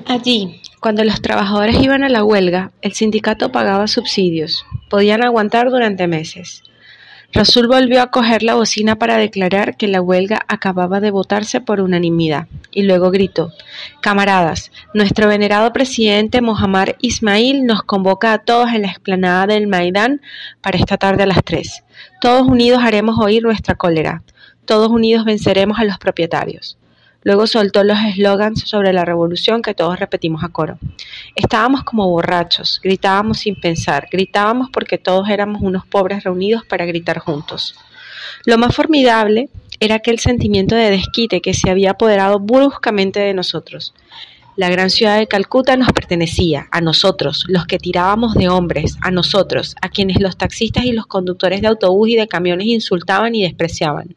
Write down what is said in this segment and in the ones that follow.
Allí, cuando los trabajadores iban a la huelga, el sindicato pagaba subsidios. Podían aguantar durante meses. Rasul volvió a coger la bocina para declarar que la huelga acababa de votarse por unanimidad, y luego gritó: «Camaradas, nuestro venerado presidente Mohammad Ismail nos convoca a todos en la explanada del Maidán para esta tarde a las 3. Todos unidos haremos oír nuestra cólera. Todos unidos venceremos a los propietarios». Luego soltó los eslogans sobre la revolución que todos repetimos a coro. Estábamos como borrachos, gritábamos sin pensar, gritábamos porque todos éramos unos pobres reunidos para gritar juntos. Lo más formidable era aquel sentimiento de desquite que se había apoderado bruscamente de nosotros. La gran ciudad de Calcuta nos pertenecía, a nosotros, los que tirábamos de hombres, a nosotros, a quienes los taxistas y los conductores de autobús y de camiones insultaban y despreciaban,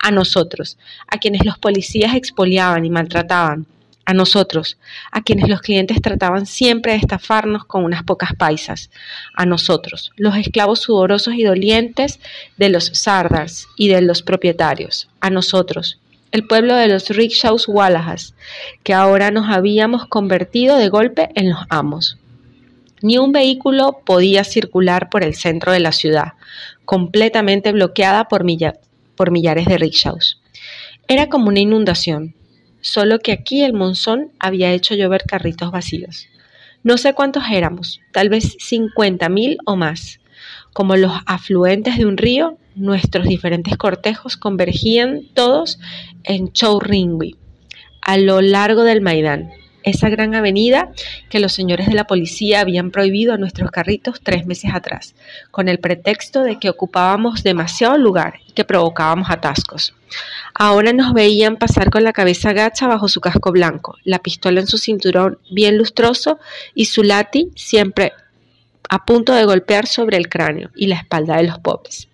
a nosotros, a quienes los policías expoliaban y maltrataban, a nosotros, a quienes los clientes trataban siempre de estafarnos con unas pocas paisas, a nosotros, los esclavos sudorosos y dolientes de los sardars y de los propietarios, a nosotros, el pueblo de los rickshaws walajas, que ahora nos habíamos convertido de golpe en los amos. Ni un vehículo podía circular por el centro de la ciudad, completamente bloqueada por millares de rickshaws. Era como una inundación, solo que aquí el monzón había hecho llover carritos vacíos. No sé cuántos éramos, tal vez 50.000 o más. Como los afluentes de un río, nuestros diferentes cortejos convergían todos en Chowringui, a lo largo del Maidán, esa gran avenida que los señores de la policía habían prohibido a nuestros carritos 3 meses atrás, con el pretexto de que ocupábamos demasiado lugar y que provocábamos atascos. Ahora nos veían pasar con la cabeza gacha bajo su casco blanco, la pistola en su cinturón bien lustroso y su lati siempre a punto de golpear sobre el cráneo y la espalda de los pobres.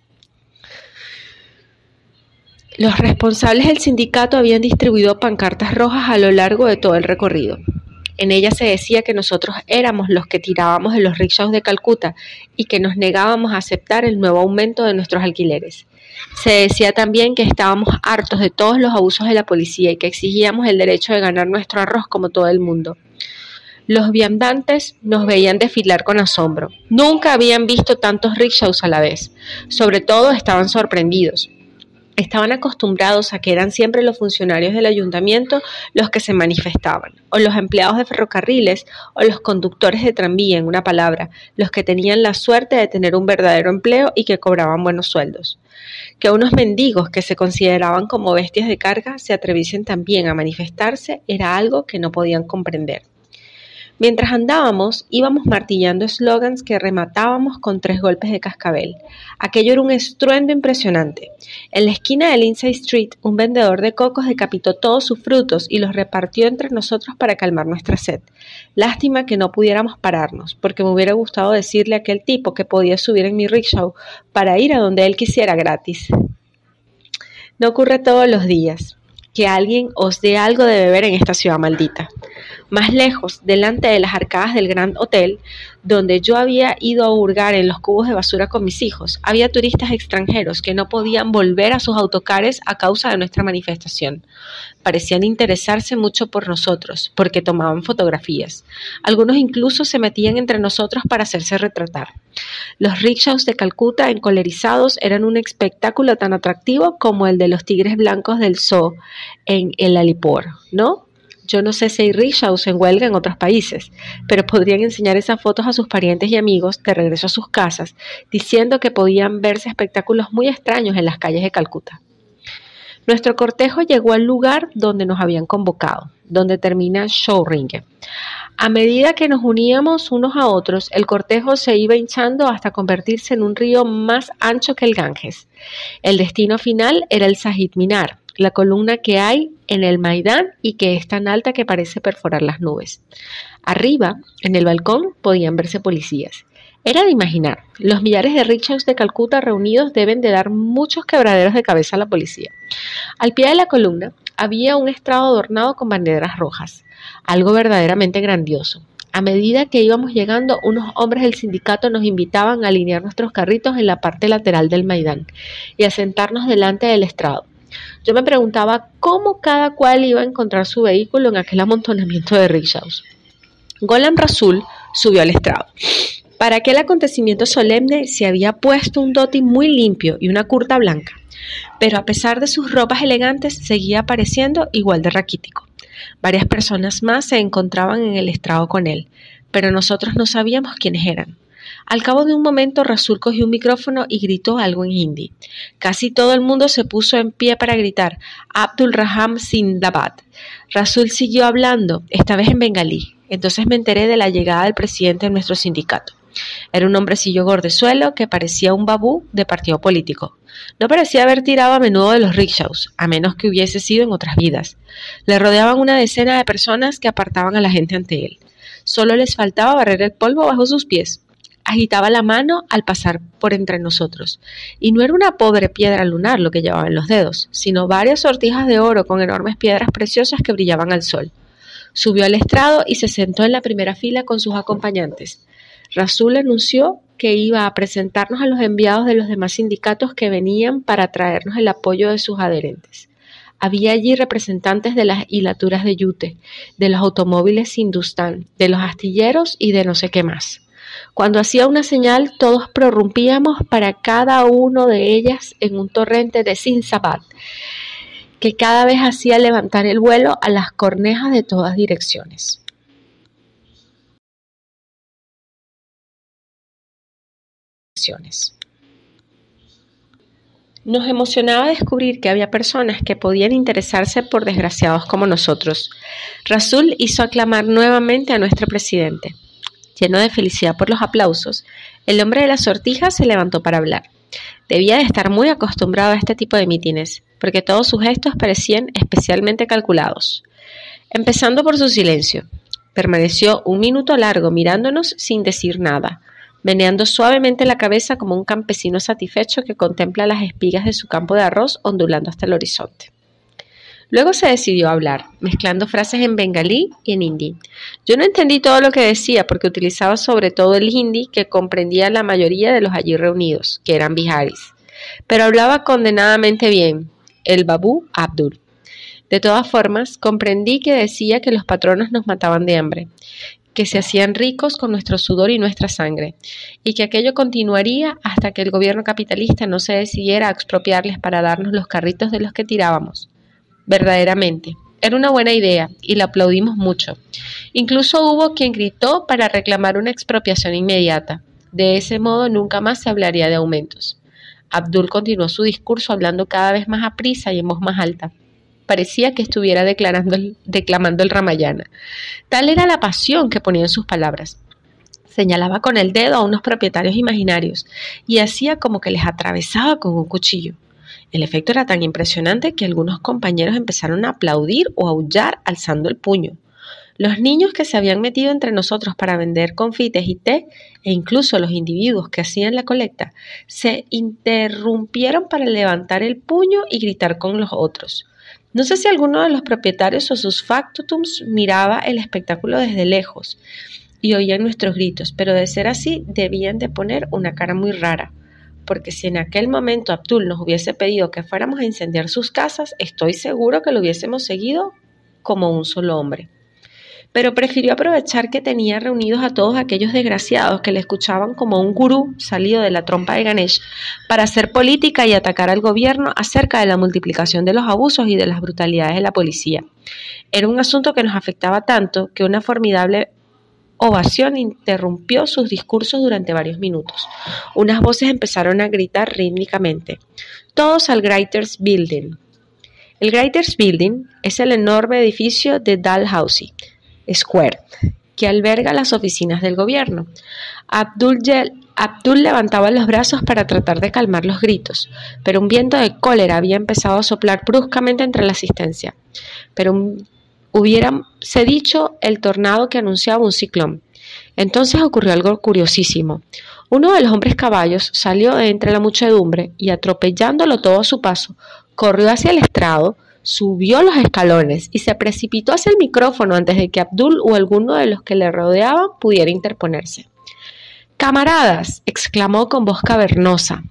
Los responsables del sindicato habían distribuido pancartas rojas a lo largo de todo el recorrido. En ellas se decía que nosotros éramos los que tirábamos de los rickshaws de Calcuta y que nos negábamos a aceptar el nuevo aumento de nuestros alquileres. Se decía también que estábamos hartos de todos los abusos de la policía y que exigíamos el derecho de ganar nuestro arroz como todo el mundo. Los viandantes nos veían desfilar con asombro. Nunca habían visto tantos rickshaws a la vez. Sobre todo estaban sorprendidos. Estaban acostumbrados a que eran siempre los funcionarios del ayuntamiento los que se manifestaban, o los empleados de ferrocarriles, o los conductores de tranvía, en una palabra, los que tenían la suerte de tener un verdadero empleo y que cobraban buenos sueldos. Que unos mendigos que se consideraban como bestias de carga se atreviesen también a manifestarse era algo que no podían comprender. Mientras andábamos, íbamos martillando eslogans que rematábamos con 3 golpes de cascabel. Aquello era un estruendo impresionante. En la esquina de Lindsay Street, un vendedor de cocos decapitó todos sus frutos y los repartió entre nosotros para calmar nuestra sed. Lástima que no pudiéramos pararnos, porque me hubiera gustado decirle a aquel tipo que podía subir en mi rickshaw para ir a donde él quisiera gratis. No ocurre todos los días que alguien os dé algo de beber en esta ciudad maldita. Más lejos, delante de las arcadas del Grand Hotel, donde yo había ido a hurgar en los cubos de basura con mis hijos, había turistas extranjeros que no podían volver a sus autocares a causa de nuestra manifestación. Parecían interesarse mucho por nosotros, porque tomaban fotografías. Algunos incluso se metían entre nosotros para hacerse retratar. Los rickshaws de Calcuta encolerizados eran un espectáculo tan atractivo como el de los tigres blancos del zoo en el Alipur, ¿no? Yo no sé si hay rickshaws en huelga en otros países, pero podrían enseñar esas fotos a sus parientes y amigos de regreso a sus casas, diciendo que podían verse espectáculos muy extraños en las calles de Calcuta. Nuestro cortejo llegó al lugar donde nos habían convocado, donde termina Chowringhee. A medida que nos uníamos unos a otros, el cortejo se iba hinchando hasta convertirse en un río más ancho que el Ganges. El destino final era el Sajid Minar, la columna que hay en el Maidán y que es tan alta que parece perforar las nubes. Arriba, en el balcón, podían verse policías. Era de imaginar, los millares de rickshaws de Calcuta reunidos deben de dar muchos quebraderos de cabeza a la policía. Al pie de la columna había un estrado adornado con banderas rojas, algo verdaderamente grandioso. A medida que íbamos llegando, unos hombres del sindicato nos invitaban a alinear nuestros carritos en la parte lateral del Maidán y a sentarnos delante del estrado. Yo me preguntaba cómo cada cual iba a encontrar su vehículo en aquel amontonamiento de rickshaws. Gholam Rasul subió al estrado. Para aquel acontecimiento solemne se había puesto un dhoti muy limpio y una curta blanca, pero a pesar de sus ropas elegantes seguía pareciendo igual de raquítico. Varias personas más se encontraban en el estrado con él, pero nosotros no sabíamos quiénes eran. Al cabo de un momento, Rasul cogió un micrófono y gritó algo en hindi. Casi todo el mundo se puso en pie para gritar Abdul Rahman Zindabad. Rasul siguió hablando, esta vez en bengalí. Entonces me enteré de la llegada del presidente de nuestro sindicato. Era un hombrecillo gordezuelo que parecía un babú de partido político. No parecía haber tirado a menudo de los rickshaws, a menos que hubiese sido en otras vidas. Le rodeaban una decena de personas que apartaban a la gente ante él. Solo les faltaba barrer el polvo bajo sus pies. Agitaba la mano al pasar por entre nosotros, y no era una pobre piedra lunar lo que llevaba en los dedos, sino varias sortijas de oro con enormes piedras preciosas que brillaban al sol. Subió al estrado y se sentó en la primera fila con sus acompañantes. Rasul anunció que iba a presentarnos a los enviados de los demás sindicatos que venían para traernos el apoyo de sus adherentes. Había allí representantes de las hilaturas de yute, de los automóviles Hindustán, de los astilleros y de no sé qué más. Cuando hacía una señal, todos prorrumpíamos para cada uno de ellas en un torrente de Zindabad, que cada vez hacía levantar el vuelo a las cornejas de todas direcciones. Nos emocionaba descubrir que había personas que podían interesarse por desgraciados como nosotros. Rasul hizo aclamar nuevamente a nuestro presidente. Lleno de felicidad por los aplausos, el hombre de la sortija se levantó para hablar. Debía de estar muy acostumbrado a este tipo de mítines, porque todos sus gestos parecían especialmente calculados. Empezando por su silencio. Permaneció un minuto largo mirándonos sin decir nada, meneando suavemente la cabeza como un campesino satisfecho que contempla las espigas de su campo de arroz ondulando hasta el horizonte. Luego se decidió a hablar, mezclando frases en bengalí y en hindi. Yo no entendí todo lo que decía porque utilizaba sobre todo el hindi que comprendía la mayoría de los allí reunidos, que eran biharis. Pero hablaba condenadamente bien, el babú Abdul. De todas formas, comprendí que decía que los patronos nos mataban de hambre, que se hacían ricos con nuestro sudor y nuestra sangre, y que aquello continuaría hasta que el gobierno capitalista no se decidiera a expropiarles para darnos los carritos de los que tirábamos. Verdaderamente, era una buena idea y la aplaudimos mucho. Incluso hubo quien gritó para reclamar una expropiación inmediata. De ese modo nunca más se hablaría de aumentos. Abdul continuó su discurso hablando cada vez más aprisa y en voz más alta. Parecía que estuviera declamando el Ramayana. Tal era la pasión que ponía en sus palabras. Señalaba con el dedo a unos propietarios imaginarios y hacía como que les atravesaba con un cuchillo. El efecto era tan impresionante que algunos compañeros empezaron a aplaudir o aullar alzando el puño. Los niños que se habían metido entre nosotros para vender confites y té, e incluso los individuos que hacían la colecta, se interrumpieron para levantar el puño y gritar con los otros. No sé si alguno de los propietarios o sus factotums miraba el espectáculo desde lejos y oían nuestros gritos, pero de ser así debían de poner una cara muy rara. Porque si en aquel momento Abdul nos hubiese pedido que fuéramos a incendiar sus casas, estoy seguro que lo hubiésemos seguido como un solo hombre. Pero prefirió aprovechar que tenía reunidos a todos aquellos desgraciados que le escuchaban como un gurú salido de la trompa de Ganesh para hacer política y atacar al gobierno acerca de la multiplicación de los abusos y de las brutalidades de la policía. Era un asunto que nos afectaba tanto que una formidable ovación interrumpió sus discursos durante varios minutos. Unas voces empezaron a gritar rítmicamente. Todos al Writers Building. El Writers Building es el enorme edificio de Dalhousie Square que alberga las oficinas del gobierno. Abdul levantaba los brazos para tratar de calmar los gritos, pero un viento de cólera había empezado a soplar bruscamente entre la asistencia. Hubiérase dicho el tornado que anunciaba un ciclón. Entonces ocurrió algo curiosísimo. Uno de los hombres caballos salió de entre la muchedumbre y, atropellándolo todo a su paso, corrió hacia el estrado, subió los escalones y se precipitó hacia el micrófono antes de que Abdul o alguno de los que le rodeaban pudiera interponerse. «Camaradas», exclamó con voz cavernosa,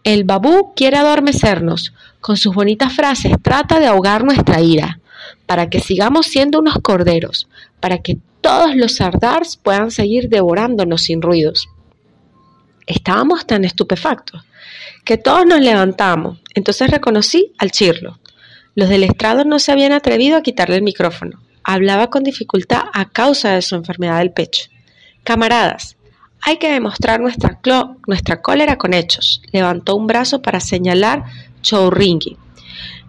«el babú quiere adormecernos. Con sus bonitas frases trata de ahogar nuestra ira, para que sigamos siendo unos corderos, para que todos los sardars puedan seguir devorándonos sin ruidos. Estábamos tan estupefactos que todos nos levantamos. Entonces reconocí al Chirlo. Los del estrado no se habían atrevido a quitarle el micrófono. Hablaba con dificultad a causa de su enfermedad del pecho. Camaradas, hay que demostrar nuestra cólera con hechos. Levantó un brazo para señalar Chowringhee.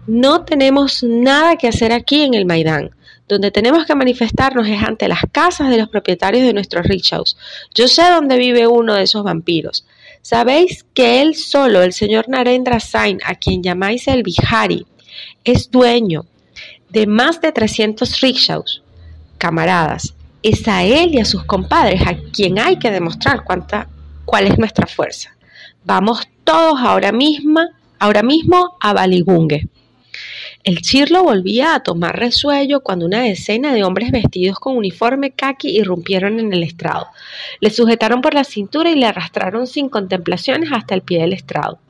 No tenemos nada que hacer aquí en el Maidán. Donde tenemos que manifestarnos es ante las casas de los propietarios de nuestros rickshaws. Yo sé dónde vive uno de esos vampiros. Sabéis que él solo, el señor Narendra Singh, a quien llamáis el Bihari, es dueño de más de 300 rickshaws. Camaradas, es a él y a sus compadres a quien hay que demostrar cuál es nuestra fuerza. Vamos todos ahora mismo a Baligunge. El Chirlo volvía a tomar resuello cuando una decena de hombres vestidos con uniforme caqui irrumpieron en el estrado. Le sujetaron por la cintura y le arrastraron sin contemplaciones hasta el pie del estrado.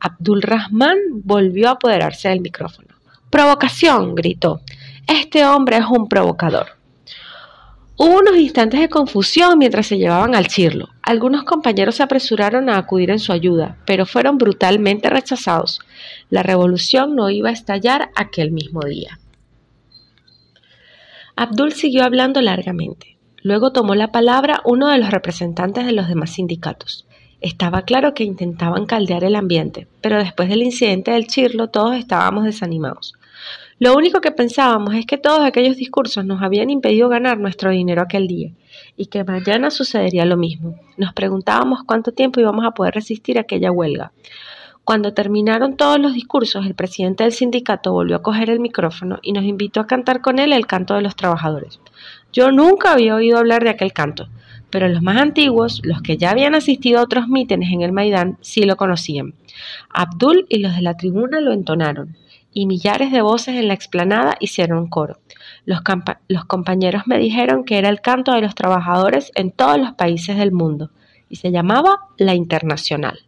Abdul Rahman volvió a apoderarse del micrófono. «¡Provocación!», gritó. «Este hombre es un provocador». Hubo unos instantes de confusión mientras se llevaban al Chirlo. Algunos compañeros se apresuraron a acudir en su ayuda, pero fueron brutalmente rechazados. La revolución no iba a estallar aquel mismo día. Abdul siguió hablando largamente. Luego tomó la palabra uno de los representantes de los demás sindicatos. Estaba claro que intentaban caldear el ambiente, pero después del incidente del Chirlo todos estábamos desanimados. Lo único que pensábamos es que todos aquellos discursos nos habían impedido ganar nuestro dinero aquel día, y que mañana sucedería lo mismo. Nos preguntábamos cuánto tiempo íbamos a poder resistir aquella huelga. Cuando terminaron todos los discursos, el presidente del sindicato volvió a coger el micrófono y nos invitó a cantar con él el canto de los trabajadores. Yo nunca había oído hablar de aquel canto, pero los más antiguos, los que ya habían asistido a otros mítines en el Maidán, sí lo conocían. Abdul y los de la tribuna lo entonaron, y millares de voces en la explanada hicieron coro. Los compañeros me dijeron que era el canto de los trabajadores en todos los países del mundo, y se llamaba La Internacional.